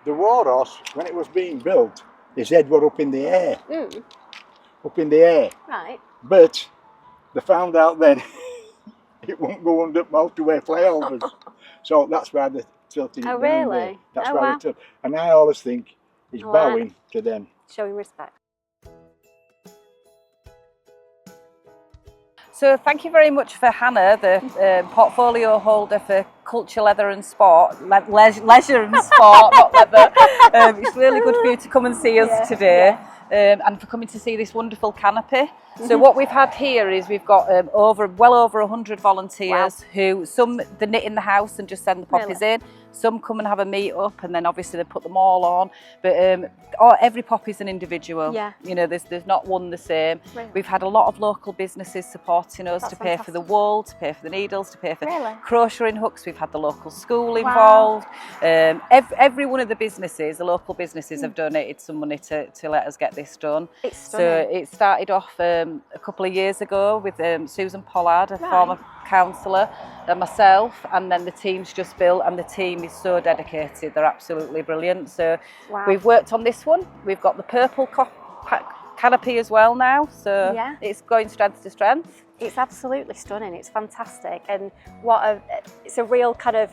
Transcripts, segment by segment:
The warhorse, when it was being built, his head were up in the air. Up in the air. Right. But they found out then it won't go under motorway flyovers. So that's why they tilted it down there. Really? That's Oh, why wow. they tilted. And I always think he's Wow. bowing to them. Showing respect. So thank you very much for Hannah, the portfolio holder for culture, leather and sport, leisure and sport, not leather. It's really good for you to come and see us today. And for coming to see this wonderful canopy. So what we've had here is we've got well over 100 volunteers who, some they knit in the house and just send the poppies in. Some come and have a meet up, and then obviously they put them all on. But every poppy's an individual. Yeah. You know, there's not one the same. Really? We've had a lot of local businesses supporting us to pay for the wool, to pay for the needles, to pay for crocheting hooks. We've had the local school involved. Every one of the businesses, the local businesses, have donated some money to let us get this done. It's stunning. So it started off a couple of years ago with Susan Pollard, a former councillor, and myself, and then the team's just built, and the team is so dedicated. They're absolutely brilliant. So we've worked on this one. We've got the purple canopy as well now, so it's going strength to strength. It's absolutely stunning. It's fantastic, and it's a real kind of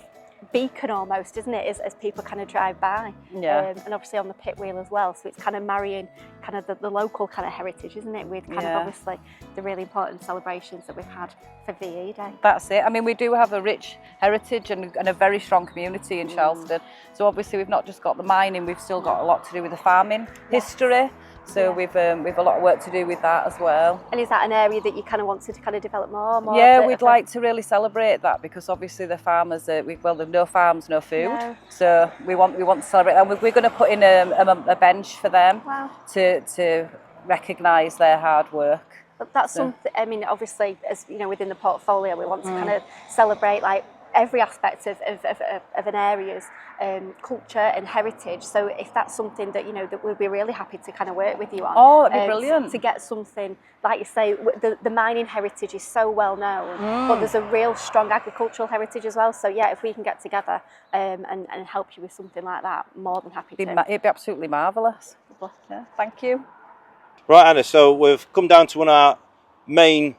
beacon almost, isn't it, as people kind of drive by. And obviously on the pit wheel as well, so it's kind of marrying kind of the local kind of heritage, isn't it, with kind of obviously the really important celebrations that we've had for VE Day. That's it. I mean, we do have a rich heritage and a very strong community in Sharlston. So obviously we've not just got the mining, we've still got a lot to do with the farming history. So we've a lot of work to do with that as well. And is that an area that you kind of wanted to kind of develop more? Yeah, we'd like to really celebrate that, because obviously the farmers, there's no farms, no food. No. So we want to celebrate that. We're going to put in a bench for them to recognise their hard work. But that's something, I mean, obviously, as you know, within the portfolio, we want to kind of celebrate like every aspect of an area's culture and heritage. So if that's something that, you know, that we'll be really happy to kind of work with you on. Oh, that'd be brilliant. To get something, like you say, the mining heritage is so well known, but there's a real strong agricultural heritage as well. So yeah, if we can get together and help you with something like that, more than happy to. It'd be absolutely marvellous. Yeah, thank you. Right, Anna, so we've come down to one of our main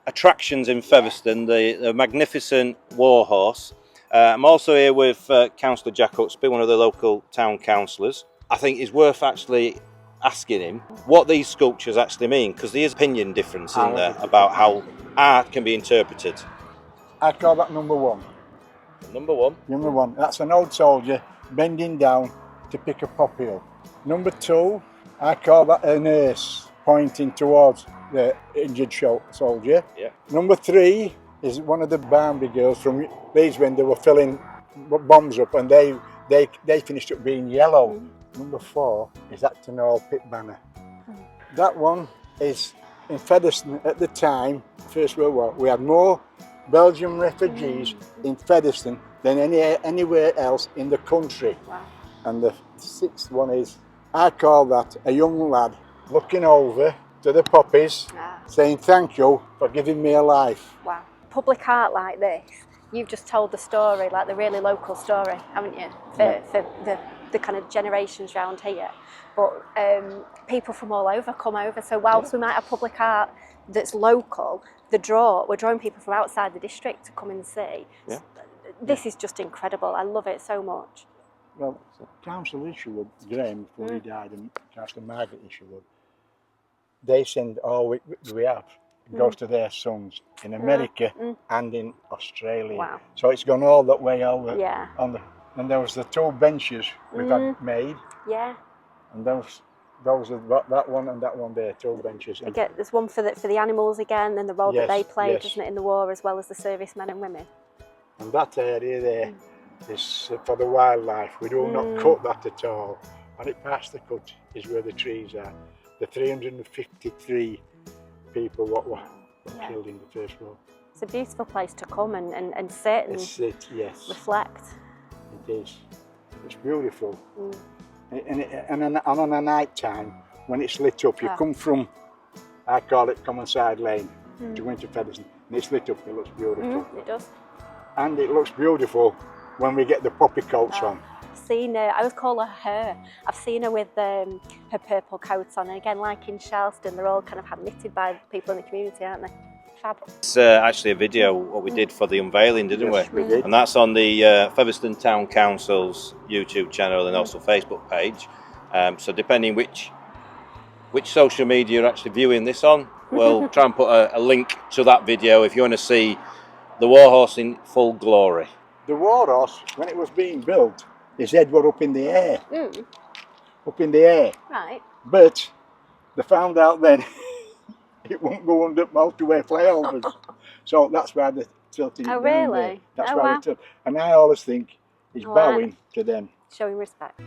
attractions in Featherstone, the magnificent warhorse. I'm also here with Councillor Jack Hutsby, one of the local town councillors. I think it's worth actually asking him what these sculptures actually mean, because there is opinion difference in there about how art can be interpreted. I call that number one. Number one? Number one, that's an old soldier bending down to pick a poppy up. Number two, I call that a nurse pointing towards the injured soldier. Yeah. Number three is one of the Barnby girls from Leeds when they were filling bombs up, and they finished up being yellow. Number four is that Tennent pit banner. That one is in Featherstone at the time, First World War. We had more Belgian refugees in Featherstone than anywhere else in the country. Wow. And the sixth one is, I call that a young lad looking over to the poppies, saying thank you for giving me a life. Wow. Public art like this, you've just told the story, like the really local story, haven't you, for the kind of generations around here. But people from all over come over, so whilst we might have public art that's local, we're drawing people from outside the district to come and see. Yeah. This is just incredible. I love it so much. Well, Councillor Isherwood, Graham, before he died, and Councillor Margaret Isherwood, they send all we have goes to their sons in America and in Australia. Wow. So it's gone all that way over. Yeah. And there was the two benches we've had made. Yeah. And those are that one and that one there, two benches. There's one for the animals again, and the role that they played, doesn't it, in the war, as well as the servicemen and women. And that area there is for the wildlife. We do not cut that at all. And it past the cut is where the trees are. The 353 people what were killed in the First War. It's a beautiful place to come and sit and reflect. It is. It's beautiful. And on a night time, when it's lit up, you come from, I call it Common Side Lane, to go into Featherstone, and it's lit up, it looks beautiful. It does. And it looks beautiful when we get the poppy coats on. I've seen her, I always call her. I've seen her with her purple coats on. And again, like in Sharlston, they're all kind of hand knitted by people in the community, aren't they? Fab. It's actually a video what we did for the unveiling, didn't Yes, we? we did. And that's on the Featherstone Town Council's YouTube channel and also Facebook page. So depending which social media you're actually viewing this on, we'll try and put a link to that video if you want to see the warhorse in full glory. The warhorse, when it was being built, his head were up in the air. Up in the air. Right. But they found out then it won't go under motorway flyovers. So that's why they're tilting it Oh, down really? there. That's Oh, why wow. they tilt. And I always think he's Wow. bowing to them. Showing respect.